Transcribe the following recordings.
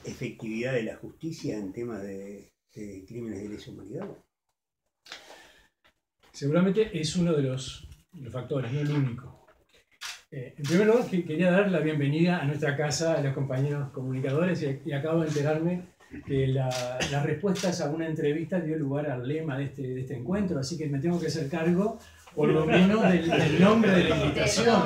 efectividad de la justicia en temas de crímenes de lesa humanidad? Seguramente es uno de los factores, no el único. En primer lugar, quería dar la bienvenida a nuestra casa a los compañeros comunicadores y acabo de enterarme que las respuestas a una entrevista dio lugar al lema de este encuentro, así que me tengo que hacer cargo por lo menos del nombre de la invitación.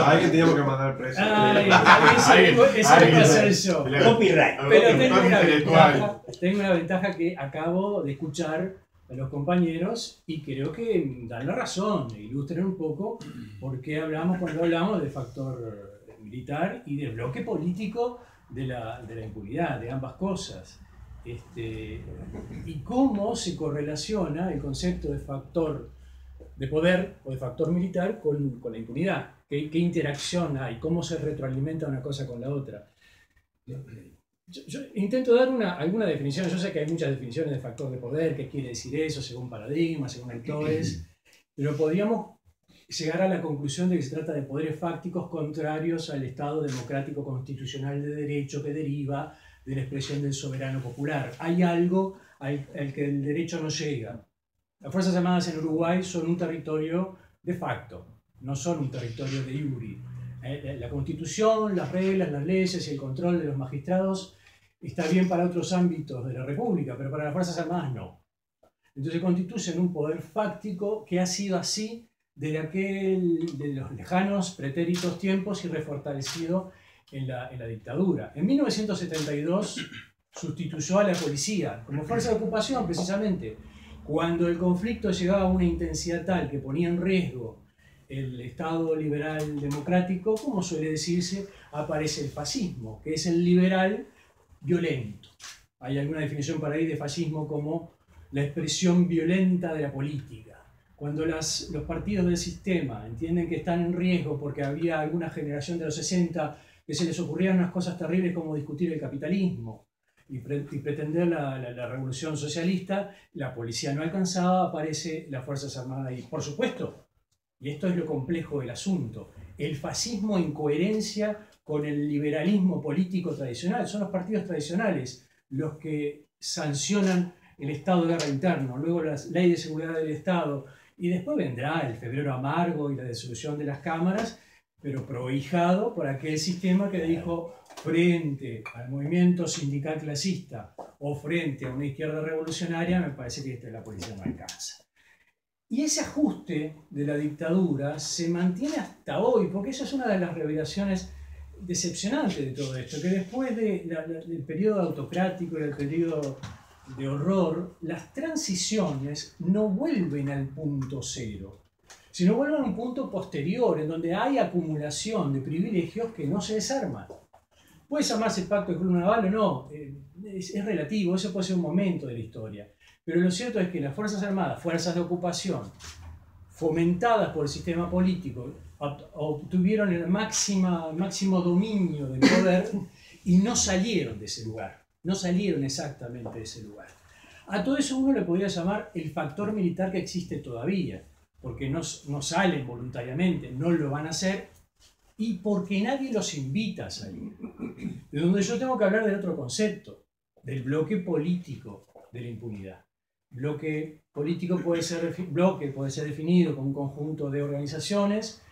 Alguien teníamos que mandar preso. Eso lo voy a hacer yo. Copyright. Pero tengo una ventaja que acabo de escuchar a los compañeros y creo que dan la razón, ilustran un poco por qué hablamos cuando hablamos del factor militar y del bloque político de la impunidad, de ambas cosas. Y cómo se correlaciona el concepto de factor de poder o de factor militar con la impunidad. ¿Qué interacción hay? ¿Cómo se retroalimenta una cosa con la otra? Yo intento dar alguna definición. Yo sé que hay muchas definiciones de factor de poder, qué quiere decir eso, según paradigmas, según autores, pero podríamos llegar a la conclusión de que se trata de poderes fácticos contrarios al Estado democrático constitucional de derecho que deriva de la expresión del soberano popular. Hay algo al que el derecho no llega. Las Fuerzas Armadas en Uruguay son un territorio de facto, no son un territorio de iure. La Constitución, las reglas, las leyes y el control de los magistrados está bien para otros ámbitos de la República, pero para las Fuerzas Armadas no. Entonces constituyen un poder fáctico que ha sido así de los lejanos pretéritos tiempos y refortalecido en la dictadura. En 1972 sustituyó a la policía como fuerza de ocupación precisamente. Cuando el conflicto llegaba a una intensidad tal que ponía en riesgo el Estado liberal democrático, como suele decirse, aparece el fascismo, que es el liberal violento. Hay alguna definición para ahí de fascismo como la expresión violenta de la política. Cuando los partidos del sistema entienden que están en riesgo porque había alguna generación de los 60 que se les ocurrían unas cosas terribles como discutir el capitalismo y pretender la revolución socialista, la policía no alcanzaba, aparece las Fuerzas Armadas y, por supuesto, y esto es lo complejo del asunto, el fascismo en coherencia con el liberalismo político tradicional. Son los partidos tradicionales los que sancionan el estado de guerra interno, luego la ley de seguridad del Estado, y después vendrá el febrero amargo y la disolución de las cámaras, pero prohijado por aquel sistema que dijo frente al movimiento sindical clasista o frente a una izquierda revolucionaria, me parece que la policía no alcanza. Y ese ajuste de la dictadura se mantiene hasta hoy, porque esa es una de las revelaciones decepcionantes de todo esto, que después del periodo autocrático y del periodo de horror, las transiciones no vuelven al punto cero, sino vuelven a un punto posterior, en donde hay acumulación de privilegios que no se desarman. Puede llamarse pacto de Club Naval o no, es relativo, eso puede ser un momento de la historia. Pero lo cierto es que las Fuerzas Armadas, fuerzas de ocupación, fomentadas por el sistema político, obtuvieron el máximo dominio del poder y no salieron de ese lugar. No salieron exactamente de ese lugar. A todo eso uno le podría llamar el factor militar que existe todavía, porque no salen voluntariamente, no lo van a hacer, y porque nadie los invita a salir. De donde yo tengo que hablar del otro concepto, del bloque político de la impunidad. Bloque político puede ser definido como un conjunto de organizaciones,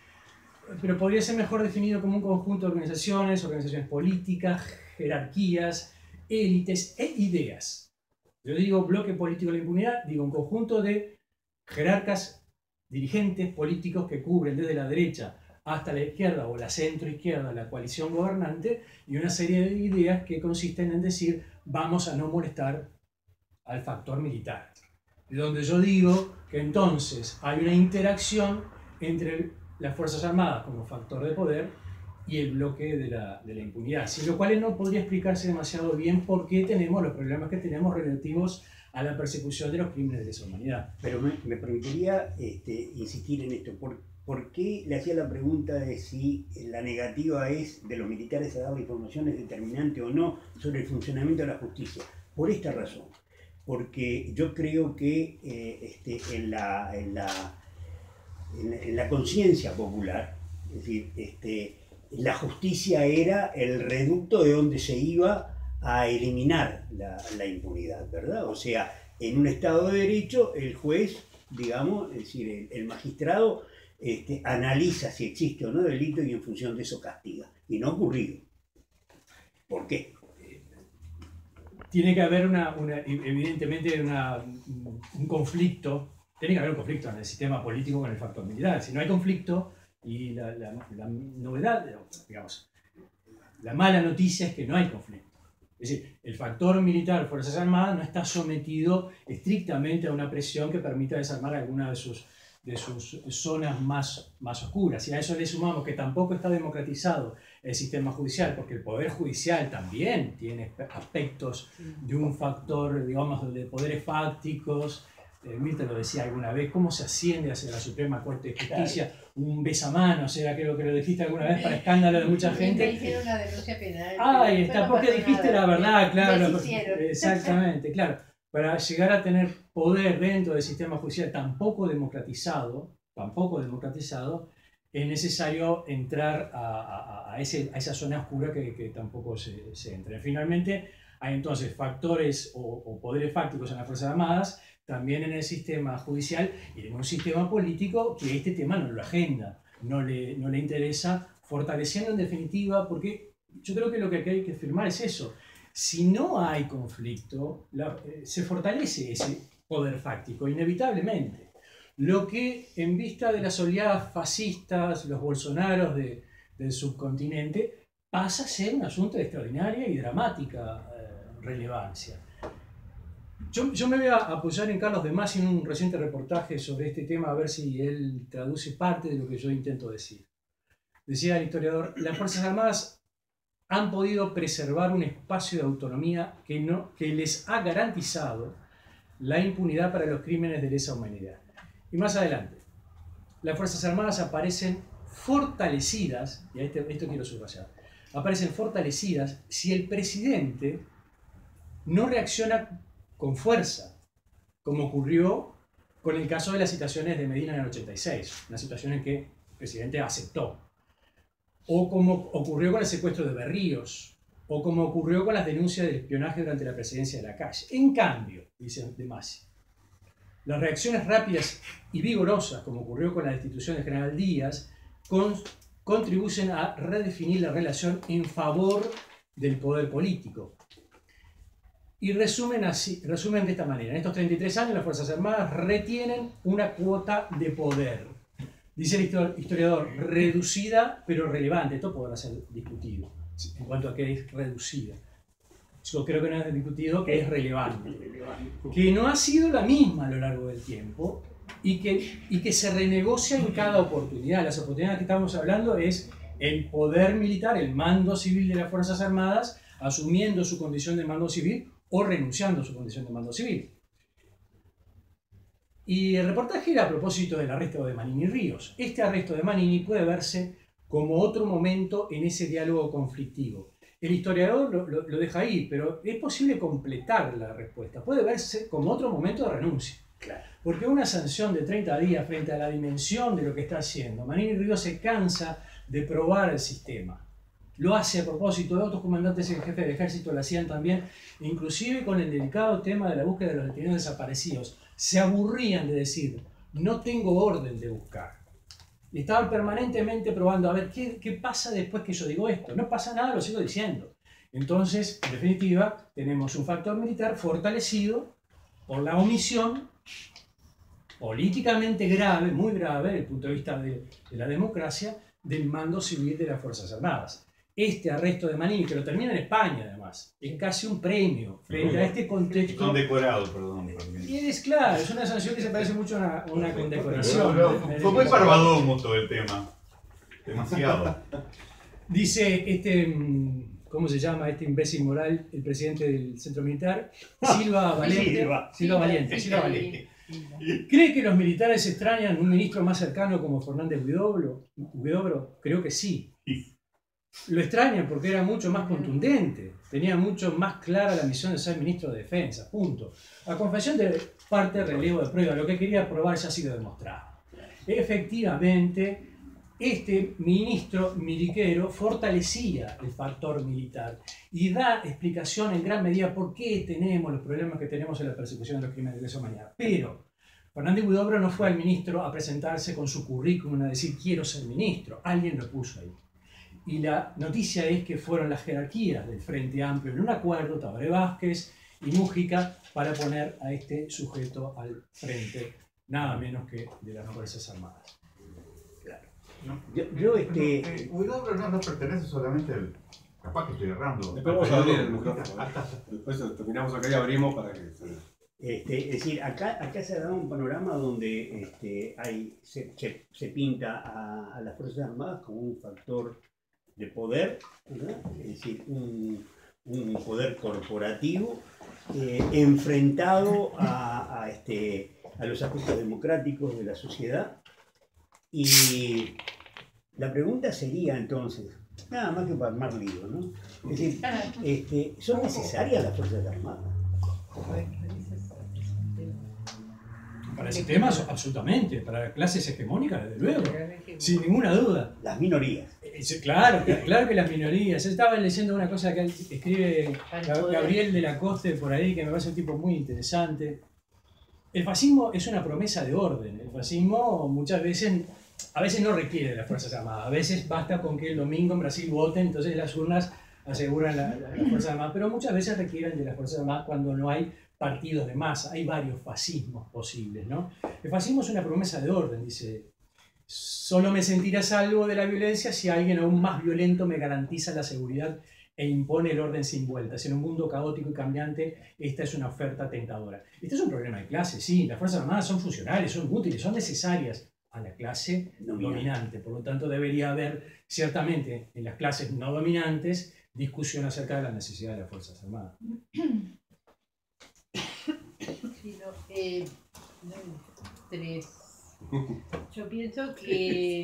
pero podría ser mejor definido como un conjunto de organizaciones políticas, jerarquías, élites e ideas. Yo digo bloque político de la impunidad, digo un conjunto de jerarcas, dirigentes políticos que cubren desde la derecha hasta la izquierda o la centroizquierda, la coalición gobernante, y una serie de ideas que consisten en decir vamos a no molestar al factor militar. De donde yo digo que entonces hay una interacción entre las Fuerzas Armadas como factor de poder y el bloque de la impunidad, sin lo cual no podría explicarse demasiado bien por qué tenemos los problemas que tenemos relativos a la persecución de los crímenes de lesa humanidad. Pero me permitiría insistir en esto. ¿Por qué le hacía la pregunta de si la negativa de los militares a dar la información es determinante o no sobre el funcionamiento de la justicia? Por esta razón. Porque yo creo que en la conciencia popular, es decir, la justicia era el reducto de donde se iba a eliminar la impunidad, ¿verdad? O sea, en un Estado de Derecho, el juez, digamos, es decir, el magistrado analiza si existe o no delito y en función de eso castiga. Y no ha ocurrido. ¿Por qué? Tiene que haber evidentemente un conflicto, tiene que haber un conflicto en el sistema político con el factor militar. Si no hay conflicto, y la novedad, digamos, la mala noticia es que no hay conflicto. Es decir, el factor militar, Fuerzas Armadas, no está sometido estrictamente a una presión que permita desarmar alguna de sus zonas más oscuras. Y a eso le sumamos que tampoco está democratizado el sistema judicial, porque el Poder Judicial también tiene aspectos de un factor, digamos, de poderes fácticos. Mirta lo decía alguna vez, cómo se asciende hacia la Suprema Corte de Justicia, un besamanos, era creo que lo dijiste alguna vez para escándalo de mucha gente. Me hicieron una denuncia penal. Ahí está, porque dijiste la verdad, claro. Exactamente, claro. Para llegar a tener poder dentro del sistema judicial tan poco democratizado, es necesario entrar a esa zona oscura que tampoco se entra. Finalmente, hay entonces factores o poderes fácticos en las Fuerzas Armadas, también en el sistema judicial y en un sistema político que este tema no lo agenda, no le interesa, fortaleciendo en definitiva, porque yo creo que lo que hay que afirmar es eso. Si no hay conflicto, se fortalece ese poder fáctico, inevitablemente. Lo que en vista de las oleadas fascistas, los bolsonaros del subcontinente, pasa a ser un asunto de extraordinaria y dramática relevancia. Yo me voy a apoyar en Carlos de Masi en un reciente reportaje sobre este tema, a ver si él traduce parte de lo que yo intento decir. Decía el historiador, las Fuerzas Armadas han podido preservar un espacio de autonomía que les ha garantizado la impunidad para los crímenes de lesa humanidad. Y más adelante, las Fuerzas Armadas aparecen fortalecidas, y esto quiero subrayar, aparecen fortalecidas si el presidente no reacciona con fuerza, como ocurrió con el caso de las citaciones de Medina en el 86, una situación en que el presidente aceptó, o como ocurrió con el secuestro de Berríos, o como ocurrió con las denuncias del espionaje durante la presidencia de Lacalle. En cambio, dice De Masi, las reacciones rápidas y vigorosas, como ocurrió con la destitución del general Díaz, contribuyen a redefinir la relación en favor del poder político. Y resumen de esta manera. En estos 33 años las Fuerzas Armadas retienen una cuota de poder. Dice el historiador, reducida pero relevante. Esto podrá ser discutido en cuanto a qué es reducida. Yo creo que no es discutido, que es relevante. Que no ha sido la misma a lo largo del tiempo y que se renegocia en cada oportunidad. Las oportunidades que estamos hablando es el poder militar, el mando civil de las Fuerzas Armadas, asumiendo su condición de mando civil o renunciando a su condición de mando civil. Y el reportaje era a propósito del arresto de Manini Ríos. Este arresto de Manini puede verse como otro momento en ese diálogo conflictivo. El historiador lo deja ahí, pero es posible completar la respuesta. Puede verse como otro momento de renuncia. Claro. Porque una sanción de 30 días frente a la dimensión de lo que está haciendo, Manini Ríos se cansa de probar el sistema. Lo hace a propósito, de otros comandantes y jefes del ejército lo hacían también, inclusive con el delicado tema de la búsqueda de los detenidos desaparecidos. Se aburrían de decir, no tengo orden de buscar. Y estaban permanentemente probando a ver qué pasa después que yo digo esto. No pasa nada, lo sigo diciendo. Entonces, en definitiva, tenemos un factor militar fortalecido por la omisión políticamente grave, muy grave, desde el punto de vista de la democracia, del mando civil de las Fuerzas Armadas. Este arresto de Manini, que lo termina en España además, es casi un premio frente a este contexto. Condecorado, perdón. Y es claro, es una sanción que se parece mucho a una condecoración. Fue muy parvadomo todo el tema. Demasiado. Dice ¿cómo se llama este imbécil moral? El presidente del centro militar, Silva Valiente. ¿Cree que los militares extrañan un ministro más cercano como Fernández Huidobro? Creo que sí. Lo extrañan porque era mucho más contundente, tenía mucho más clara la misión de ser ministro de Defensa, punto. La confesión de parte relevo de prueba, lo que quería probar ya ha sido demostrado. Efectivamente, este ministro miliquero fortalecía el factor militar y da explicación en gran medida por qué tenemos los problemas que tenemos en la persecución de los crímenes de lesa humanidad. Pero Fernández Huidobro no fue al ministro a presentarse con su currículum a decir quiero ser ministro, alguien lo puso ahí. Y la noticia es que fueron las jerarquías del Frente Amplio en un acuerdo, Tabaré Vázquez y Mújica, para poner a este sujeto al frente, nada menos que de las Fuerzas Armadas. Huidobro no pertenece solamente al... Capaz que estoy errando. Después vamos a abrir el micrófono. Después terminamos acá y abrimos para que... es decir, acá se ha dado un panorama donde se pinta a las Fuerzas Armadas como un factor de poder, ¿verdad? Es decir, un poder corporativo enfrentado a los aspectos democráticos de la sociedad. Y la pregunta sería entonces, nada más que para armar lío, ¿no? Es decir, ¿son necesarias las Fuerzas Armadas? Para ese tema, absolutamente. Para clases hegemónicas, desde luego. Sin ninguna duda. Las minorías. Claro que las minorías. Yo estaba leyendo una cosa que escribe Gabriel de la Coste por ahí, que me parece un tipo muy interesante. El fascismo es una promesa de orden. El fascismo muchas veces, a veces no requiere de las Fuerzas Armadas. A veces basta con que el domingo en Brasil voten, entonces las urnas aseguran las Fuerzas Armadas. Pero muchas veces requieren de las Fuerzas Armadas cuando no hay partidos de masa. Hay varios fascismos posibles, ¿no? El fascismo es una promesa de orden, dice. Solo me sentiré a salvo de la violencia si alguien aún más violento me garantiza la seguridad e impone el orden sin vueltas. En un mundo caótico y cambiante, esta es una oferta tentadora. Este es un problema de clase, sí. Las Fuerzas Armadas son funcionales, son útiles, son necesarias a la clase dominante. Por lo tanto, debería haber, ciertamente, en las clases no dominantes, discusión acerca de la necesidad de las Fuerzas Armadas. Yo pienso que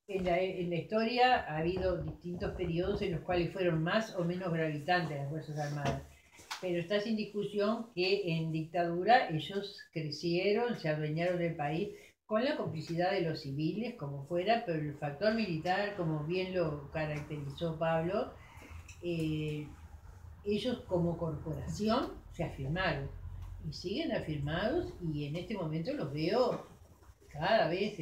en la historia ha habido distintos periodos en los cuales fueron más o menos gravitantes las Fuerzas Armadas, pero está sin discusión que en dictadura ellos crecieron, se adueñaron del país con la complicidad de los civiles, como fuera, pero el factor militar, como bien lo caracterizó Pablo, ellos como corporación se afirmaron y siguen afirmados, y en este momento los veo cada vez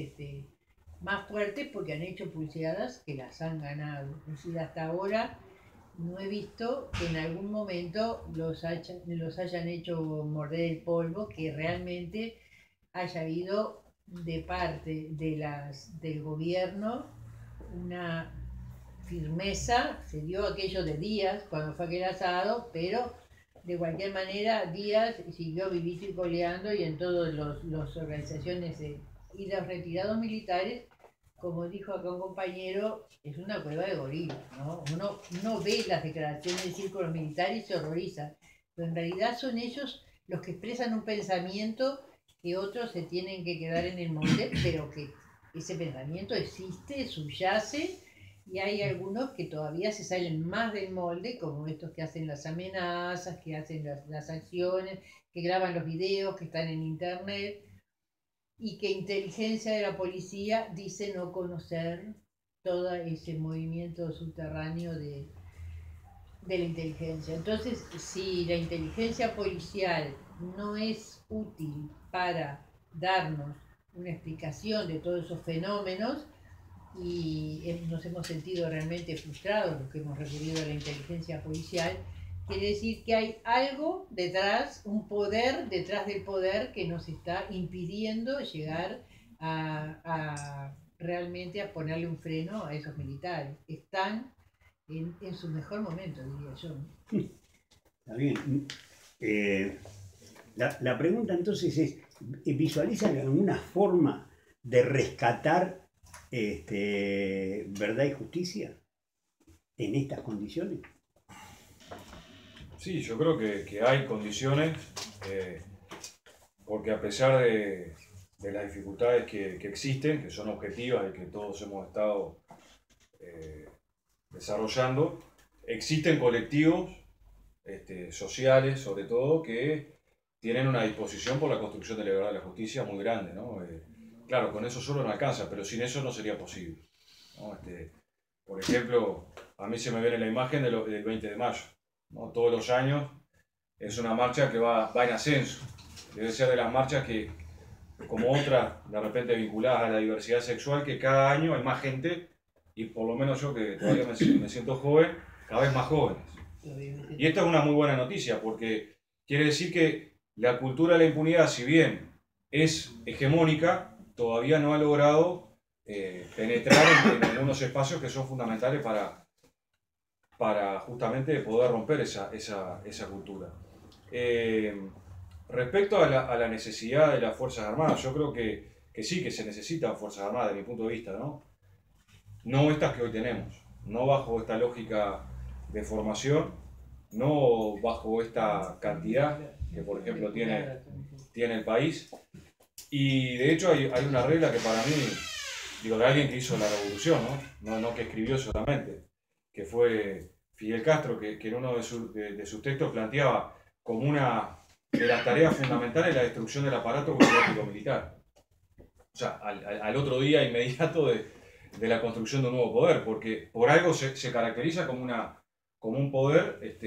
más fuertes porque han hecho pulseadas que las han ganado. Es decir, hasta ahora no he visto que en algún momento los hayan hecho morder el polvo, que realmente haya habido de parte del gobierno una firmeza. Se dio aquello de Díaz cuando fue aquel asado, pero de cualquier manera Díaz siguió vivito y coleando, y en todas las organizaciones y los retirados militares, como dijo acá un compañero, es una prueba de gorila, ¿no? Uno ve las declaraciones del círculo militar y se horroriza, pero en realidad son ellos los que expresan un pensamiento que otros se tienen que quedar en el molde, pero que ese pensamiento existe, subyace, y hay algunos que todavía se salen más del molde, como estos que hacen las amenazas, que hacen las acciones, que graban los videos, que están en internet, y que inteligencia de la policía dice no conocer todo ese movimiento subterráneo de la inteligencia. Entonces, si la inteligencia policial no es útil para darnos una explicación de todos esos fenómenos, y nos hemos sentido realmente frustrados los que hemos recurrido a la inteligencia policial, quiere decir que hay algo detrás, un poder detrás del poder que nos está impidiendo llegar a realmente a ponerle un freno a esos militares. Están en su mejor momento, diría yo. Está bien. La pregunta entonces es, ¿visualizan alguna forma de rescatar verdad y justicia en estas condiciones? Sí, yo creo que hay condiciones, porque a pesar de las dificultades que existen, que son objetivas y que todos hemos estado desarrollando, existen colectivos sociales, sobre todo, que tienen una disposición por la construcción de la verdad y la justicia muy grande, ¿no? claro, con eso solo no alcanza, pero sin eso no sería posible, ¿no? Por ejemplo, a mí se me viene la imagen del 20 de mayo, ¿no? Todos los años es una marcha que va en ascenso. Debe ser de las marchas que, como otras, de repente vinculadas a la diversidad sexual, que cada año hay más gente, y por lo menos yo que todavía me siento joven, cada vez más jóvenes. Y esta es una muy buena noticia, porque quiere decir que la cultura de la impunidad, si bien es hegemónica, todavía no ha logrado penetrar en algunos espacios que son fundamentales para justamente poder romper esa cultura. Respecto a la necesidad de las Fuerzas Armadas, yo creo que sí que se necesitan Fuerzas Armadas, desde mi punto de vista, ¿no? No estas que hoy tenemos, no bajo esta lógica de formación, no bajo esta cantidad que, por ejemplo, tiene el país. Y de hecho hay una regla que para mí, digo, de alguien que hizo la revolución, no que escribió solamente, que fue Fidel Castro, que en uno de sus textos planteaba como una de las tareas fundamentales la destrucción del aparato burocrático militar. O sea, al otro día inmediato de la construcción de un nuevo poder, porque por algo se caracteriza como un poder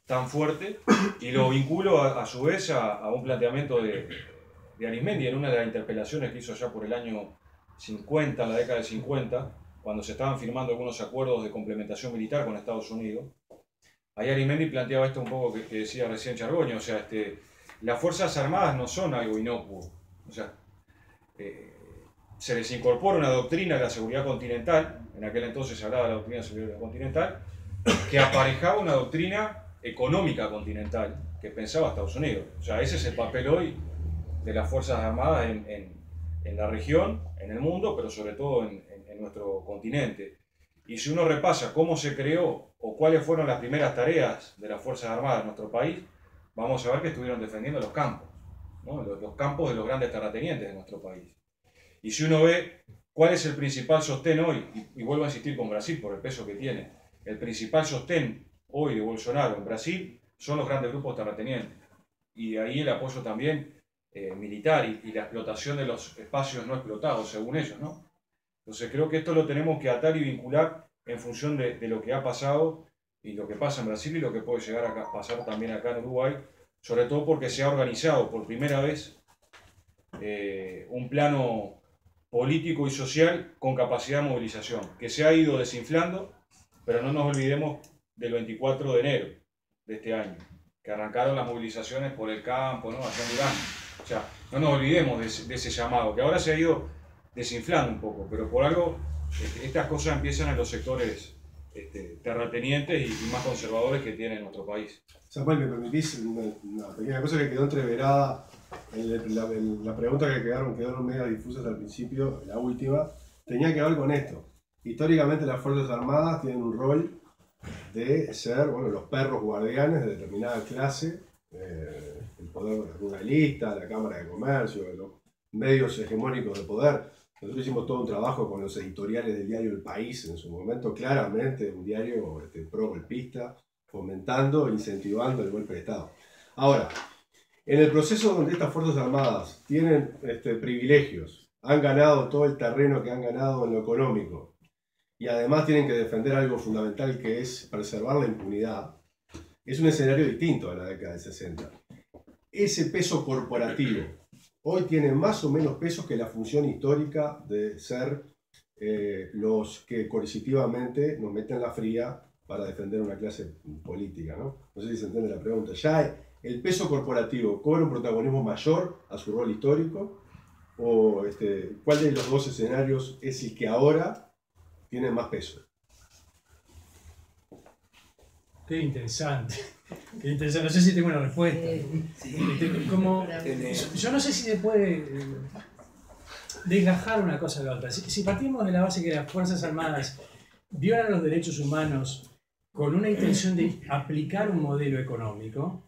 tan fuerte, y lo vinculo a su vez a un planteamiento de Arismendi en una de las interpelaciones que hizo ya por el año 50, la década del 50, cuando se estaban firmando algunos acuerdos de complementación militar con Estados Unidos. Ahí Arismendi planteaba esto un poco que decía recién Chargoño, o sea, las Fuerzas Armadas no son algo inocuo, o sea, se les incorpora una doctrina de la seguridad continental, en aquel entonces se hablaba de la doctrina de seguridad continental, que aparejaba una doctrina económica continental que pensaba Estados Unidos. O sea, ese es el papel hoy de las Fuerzas Armadas en la región, en el mundo, pero sobre todo en nuestro continente. Y si uno repasa cómo se creó o cuáles fueron las primeras tareas de las Fuerzas Armadas en nuestro país, vamos a ver que estuvieron defendiendo los campos, ¿no? Los campos de los grandes terratenientes de nuestro país. Y si uno ve cuál es el principal sostén hoy, y vuelvo a insistir con Brasil por el peso que tiene, el principal sostén hoy de Bolsonaro en Brasil son los grandes grupos terratenientes. Y ahí el apoyo también militar y la explotación de los espacios no explotados, según ellos, ¿no? Entonces creo que esto lo tenemos que atar y vincular en función de lo que ha pasado y lo que pasa en Brasil y lo que puede llegar a pasar también acá en Uruguay, sobre todo porque se ha organizado por primera vez un plano político y social con capacidad de movilización, que se ha ido desinflando, pero no nos olvidemos del 24 de enero de este año, que arrancaron las movilizaciones por el campo, ¿no? Allá en Durán. O sea, no nos olvidemos de ese llamado, que ahora se ha ido desinflando un poco, pero por algo estas cosas empiezan en los sectores terratenientes y más conservadores que tiene nuestro país. Samuel, ¿me permitís una pequeña cosa que quedó entreverada en la pregunta que quedaron medio difusas al principio, la última, tenía que ver con esto. Históricamente las Fuerzas Armadas tienen un rol de ser, bueno, los perros guardianes de determinada clase, el poder ruralista, la Cámara de Comercio, los medios hegemónicos de poder. Nosotros hicimos todo un trabajo con los editoriales del diario El País en su momento, claramente un diario pro-golpista, fomentando e incentivando el golpe de Estado. Ahora, en el proceso donde estas Fuerzas Armadas tienen privilegios, han ganado todo el terreno que han ganado en lo económico, y además tienen que defender algo fundamental que es preservar la impunidad, es un escenario distinto a la década del 60. Ese peso corporativo hoy tiene más o menos pesos que la función histórica de ser los que coercitivamente nos meten la fría para defender una clase política, ¿no? No sé si se entiende la pregunta. ¿Ya el peso corporativo cobra un protagonismo mayor a su rol histórico? ¿O cuál de los dos escenarios es el que ahora tiene más peso? Qué interesante. Qué interesante. No sé si tengo una respuesta. Yo no sé si se puede desgajar una cosa de la otra. Si partimos de la base que las Fuerzas Armadas violan los derechos humanos con una intención de aplicar un modelo económico,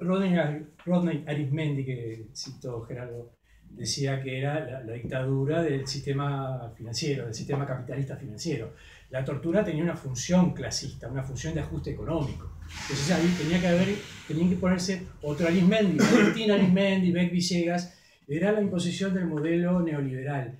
Rodney Arismendi, que citó Gerardo, decía que era la dictadura del sistema financiero, del sistema capitalista financiero. La tortura tenía una función clasista, una función de ajuste económico. Entonces ahí tenían que ponerse otro Arismendi, Valentín Arismendi, Beck Villegas, era la imposición del modelo neoliberal.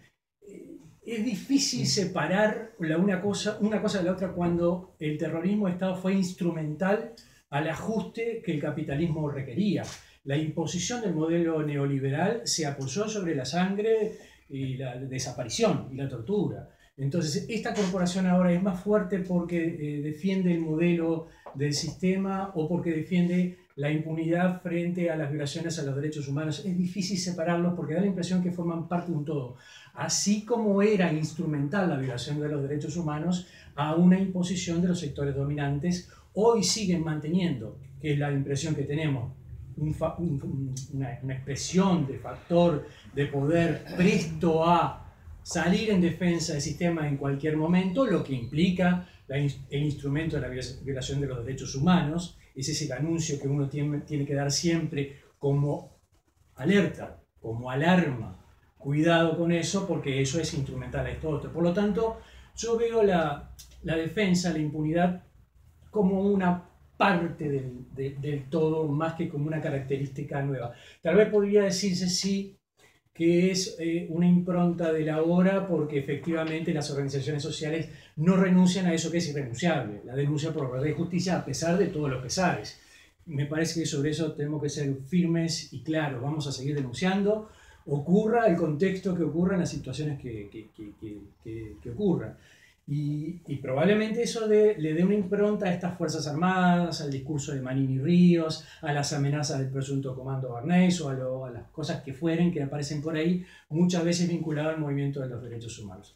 Es difícil separar una cosa de la otra cuando el terrorismo de Estado fue instrumental al ajuste que el capitalismo requería. La imposición del modelo neoliberal se apoyó sobre la sangre y la desaparición y la tortura. Entonces, esta corporación ahora es más fuerte porque defiende el modelo del sistema o porque defiende la impunidad frente a las violaciones a los derechos humanos. Es difícil separarlos porque da la impresión que forman parte de un todo. Así como era instrumental la violación de los derechos humanos a una imposición de los sectores dominantes, hoy siguen manteniendo, que es la impresión que tenemos, una expresión de factor de poder presto a salir en defensa del sistema en cualquier momento, lo que implica el instrumento de la violación de los derechos humanos. Ese es el anuncio que uno tiene que dar siempre como alerta, como alarma. Cuidado con eso, porque eso es instrumental a esto otro. Por lo tanto, yo veo la defensa, la impunidad, como una parte del todo, más que como una característica nueva. Tal vez podría decirse sí que es una impronta de la hora, porque efectivamente las organizaciones sociales no renuncian a eso que es irrenunciable, la denuncia por verdad y justicia, a pesar de todos los pesares. Me parece que sobre eso tenemos que ser firmes y claros. Vamos a seguir denunciando, ocurra el contexto que ocurra, en las situaciones que ocurran. Y probablemente eso le dé una impronta a estas Fuerzas Armadas, al discurso de Manini Ríos, a las amenazas del presunto comando Barnés o a las cosas que fueren que aparecen por ahí, muchas veces vinculadas al movimiento de los derechos humanos.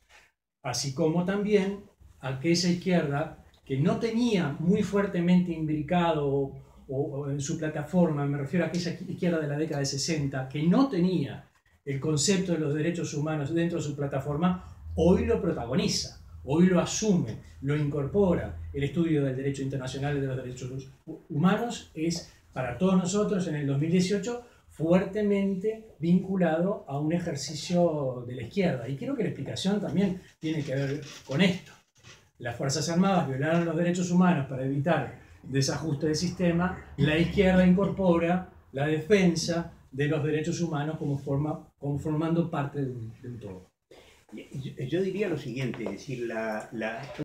Así como también aquella izquierda que no tenía muy fuertemente imbricado o en su plataforma, me refiero a aquella izquierda de la década de 60, que no tenía el concepto de los derechos humanos dentro de su plataforma, hoy lo protagoniza. Hoy lo asume, lo incorpora. El estudio del derecho internacional de los derechos humanos es, para todos nosotros, en el 2018, fuertemente vinculado a un ejercicio de la izquierda. Y creo que la explicación también tiene que ver con esto. Las Fuerzas Armadas violaron los derechos humanos para evitar desajuste del sistema. La izquierda incorpora la defensa de los derechos humanos como formando parte de un todo. Yo diría lo siguiente, es decir,